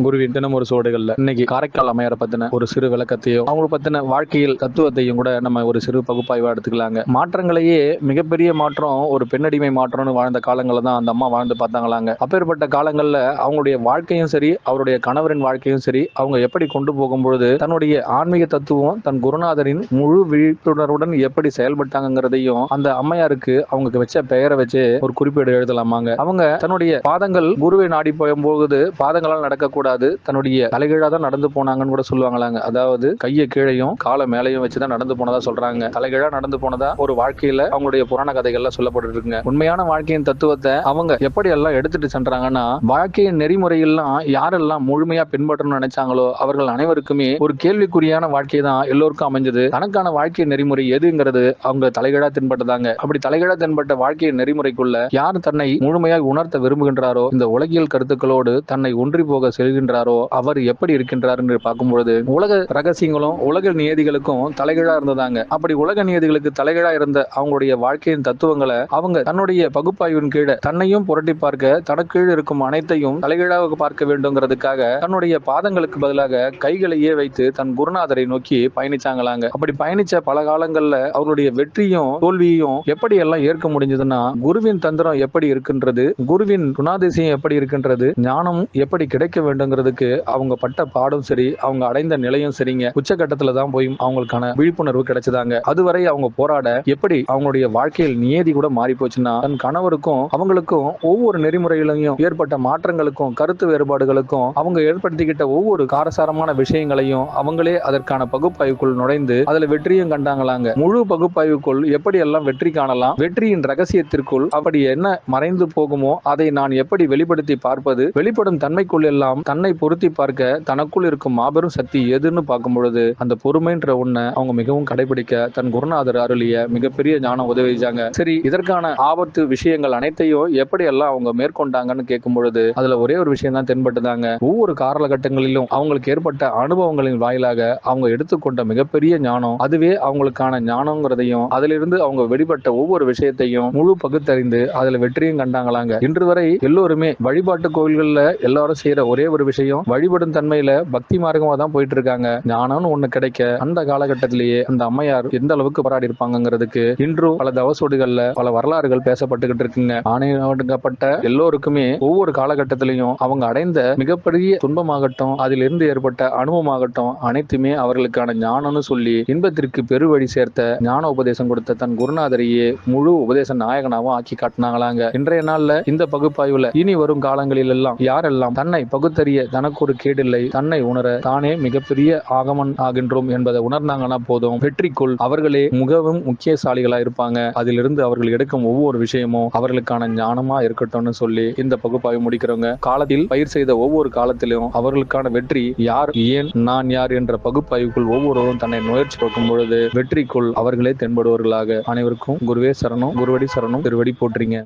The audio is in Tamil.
குருவின் தினம் ஒரு சோடுகள்ல இன்னைக்கு காரைக்கால் அம்மையாரை பத்தின ஒரு சிறு விளக்கத்தையோ அவங்க பத்தின வாழ்க்கையில் தத்துவத்தையும் கூட நம்ம ஒரு சிறு பகுப்பாய்வா எடுத்துக்கலாங்க. மாற்றங்களையே மிகப்பெரிய மாற்றம் ஒரு பெண்ணடிமை மாற்றம்னு வாழ்ந்த காலங்கள்ல தான் அந்த அம்மா வாழ்ந்து பார்த்தாங்களாங்க. அப்பேற்பட்ட காலங்கள்ல அவங்களுடைய வாழ்க்கையும் சரி, அவருடைய கணவரின் வாழ்க்கையும் சரி, அவங்க எப்படி கொண்டு போகும்பொழுது தன்னுடைய ஆன்மீக தத்துவம் தன் குருநாதரின் முழு விழிப்புணர்வுடன் எப்படி செயல்பட்டாங்கிறதையும் அந்த அம்மையாருக்கு அவங்க வச்ச பெயரை வச்சு ஒரு குறிப்பேடு எழுதலாமாங்க. அவங்க தன்னுடைய பாதங்கள் குருவை நாடி போகும்போது பாதங்களால் நடக்கக்கூடாது, தன்னுடைய தலைகீழா தான் நடந்து போனாங்கன்னு கூட சொல்லுவாங்களாங்க. அதாவது கையை கீழையும் காலை மேலையும் வச்சுதான் நடந்து போனதா சொல்றாங்க. தலைகீழா நடந்து போனதா ஒரு வாழ்க்கையில அவங்களுடைய புராண கதைகள்ல சொல்லப்பட்டு இருக்குங்க. உண்மையான வாழ்க்கையின் தத்துவத்தை அவங்க எப்படி எல்லாம் எடுத்துட்டு சென்றாங்கன்னா, வாழ்க்கையின் நெறிமுறையெல்லாம் யாரெல்லாம் முழுமையா பின்பற்றணும்னு நினைச்சாங்களோ அவர்கள் அனைவருக்குமே ஒரு கேள்விக்குறியான வாழ்க்கை தான் எல்லோருக்கும் அமைஞ்சது. தனக்கான வாழ்க்கை நெறிமுறை எதுங்கிறது அவங்க தலைகீழா தென்பட்டதாங்க. அப்படி தலைகீழா தென்பட்ட வாழ்க்கை நெறிமுறைக்குள்ள யார் தன்னை முழுமையாக உணர்த்த விரும்புகின்றாரோ, இந்த உலகியல் கருத்துக்களோடு தன்னை ஒன்றி போக செல்கின்றாரோ அவர் எப்படி இருக்கின்றார் என்று பார்க்கும்பொழுது உலக ரகசியங்களும் உலக நியதிகளுக்கும் தலைகீழா இருந்ததாங்க. அப்படி உலக நியதிகளுக்கு தலைகீழா இருந்த அவங்களுடைய வாழ்க்கையின் தத்துவங்களை அவங்க தன்னுடைய பகுப்பாய்வின் கீழே தன்னையும் புரட்டி பார்க்க, தனக்கு இருக்கும் அனைத்தையும் தலைகீழாக பார்க்க வேண்டும்ங்கிறதுக்காக தன்னுடைய பாதங்களுக்கு பதிலாக கைகளையே வைத்து தன் குருநாதரை நோக்கி பயணிச்சாங்களாங்க. அப்படி பயணிச்ச பல காலங்கள்ல அவருடைய வெற்றியும் தோல்வியையும் எப்படி எல்லாம் ஏற்க முடிஞ்சதுன்னா, குருவின் தந்திரம் எப்படி இருக்கின்றது, குருவின் குணாதிசயம் எப்படி இருக்கின்றது, ஞானம் எப்படி கிடைக்க வேண்டுங்கிறதுக்கு அவங்க பட்ட பாடும் சரி, அவங்க அடைந்த நிலையும் சரிங்க. உச்சகட்டத்துல தான் போய் அவங்களுக்கான விழிப்புணர்வு கிடைச்சதாங்க. அதுவரை அவங்க போராட எப்படி அவங்களுடைய வாழ்க்கையில் நியதி கூட மாறி போச்சுன்னா, தன் கணவருக்கும் அவங்களுக்கும் ஒவ்வொரு நெறிமுறையிலையும் ஏற்பட்ட மாற்றங்களுக்கும் கருத்து வேறுபாடுகளுக்கும் அவங்க ஏற்படுத்திக்கிட்ட ஒவ்வொரு காரசாரமான விஷயங்களையும் அவங்களே அதற்கான பகுப்பாய்வுக்குள் நுழைந்து அதுல வெற்றியும் கண்டாங்களாங்க. முழு பகுப்பாய்வுக்குள் எப்படி எல்லாம் வெற்றி காணலாம், வெற்றியின் ரகசியத்திற்குள் அப்படி என்ன மறைந்து போகுமோ அதை நான் எப்படி வெளிப்படுத்தி பார்ப்பது, வெளிப்படும் தன்மைக்குள் எல்லாம் தன்னை பொருத்தி பார்க்க தனக்குள் இருக்கும் மாபெரும் சக்தி எதுன்னு பார்க்கும் பொழுது அந்த பொறுமைன்ற ஒண்ண அவங்க மிகவும் கடைபிடிக்க தன் குருநாதர் அருளிய மிகப்பெரிய ஞானம் உதவிச்சாங்க. சரி, இதற்கான ஆபத்து விஷயங்கள் அனைத்தையும் எப்படி எல்லாம் அவங்க மேற்கொண்டாங்கன்னு கேட்கும் பொழுது அதுல ஒரே ஒரு விஷயம் தான் தென்பட்டுதாங்க. ஒவ்வொரு காலகட்டங்களிலும் அவங்களுக்கு ஏற்பட்ட அனுபவங்களின் வாயிலாக அவங்க எடுத்துக்கொண்ட மிகப்பெரிய ஞானம், அதுவே அவங்களுக்கான ஞானம்ங்கிறதையும் அதிலிருந்து அவங்க வெளிப்பட்ட ஒவ்வொரு விஷயத்தையும் முழு பகுத்தறிந்து அதுல வெற்றியும் கண்டாங்களாங்க. இன்று வரை எல்லோருமே வழிபாட்டு கோவில்கள்ல எல்லாரும் செய்யற ஒரே ஒரு விஷயம், வழிபடும் தன்மையில பக்தி மார்க்கமா தான் போயிட்டு இருக்காங்க. ஞானம்னு ஒண்ணு கிடைக்க அந்த காலகட்டத்திலேயே அந்த அம்மையார் எந்த அளவுக்கு போராடி இருப்பாங்கிறதுக்கு இன்றும் பல தவசோடுகள்ல பல வரலாறுகள் பேசப்பட்டுக்கிட்டு இருக்குங்க. ஆணையப்பட்ட எல்லோருக்குமே ஒவ்வொரு காலகட்டத்திலையும் அவங்க அடைந்த மிகப்பெரிய துன்பமாகட்டும், அதிலிருந்து ஏற்பட்ட அனுபவமாகட்டும் அனைத்துமே அவர்களுக்கான ஞானம்னு சொல்லி இன்பத்திற்கு பெருவழி சேர்த்த ஞான உபதேசம் கொடுத்த தன் குருநாதரையே முழு உபதேச நாயகனாவும் ஆக்கி காட்டினாங்களாங்க. இன்றைய நாள்ல இந்த பகுப்பாய்வுல இனி வரும் காலங்களில் எல்லாம் யாரெல்லாம் தன்னை பகுத்தறிய தனக்கு ஒரு கேடில்லை, தன்னை உணர தானே மிகப்பெரிய ஆகமன் ஆகின்றோம் என்பதை உணர்ந்தாங்கன்னா போதும், வெற்றிக்குள் அவர்களே மிகவும் முக்கியசாலிகளா இருப்பாங்க. அதிலிருந்து அவர்கள் எடுக்கும் ஒவ்வொரு விஷயமும் அவர்களுக்கான ஞானமா இருக்கட்டும்னு சொல்லி இந்த பகுப்பாய்வு முடிக்கிறவங்க காலத்தில் பயிர் செய்த ஒவ்வொரு காலத்திலும் அவர்களுக்கான வெற்றி யார், ஏன், நான் யார் என்ற பகுப்பாய்வுக்குள் ஒவ்வொருவரும் தன்னை முயற்சி பார்க்கும் பொழுது வெற்றிக்குள் அவர்களே தென்படுவர்களாக. அனைவருக்கும் குருவே சரணம், குருவடி சரணம், திருவடி போற்றுங்க.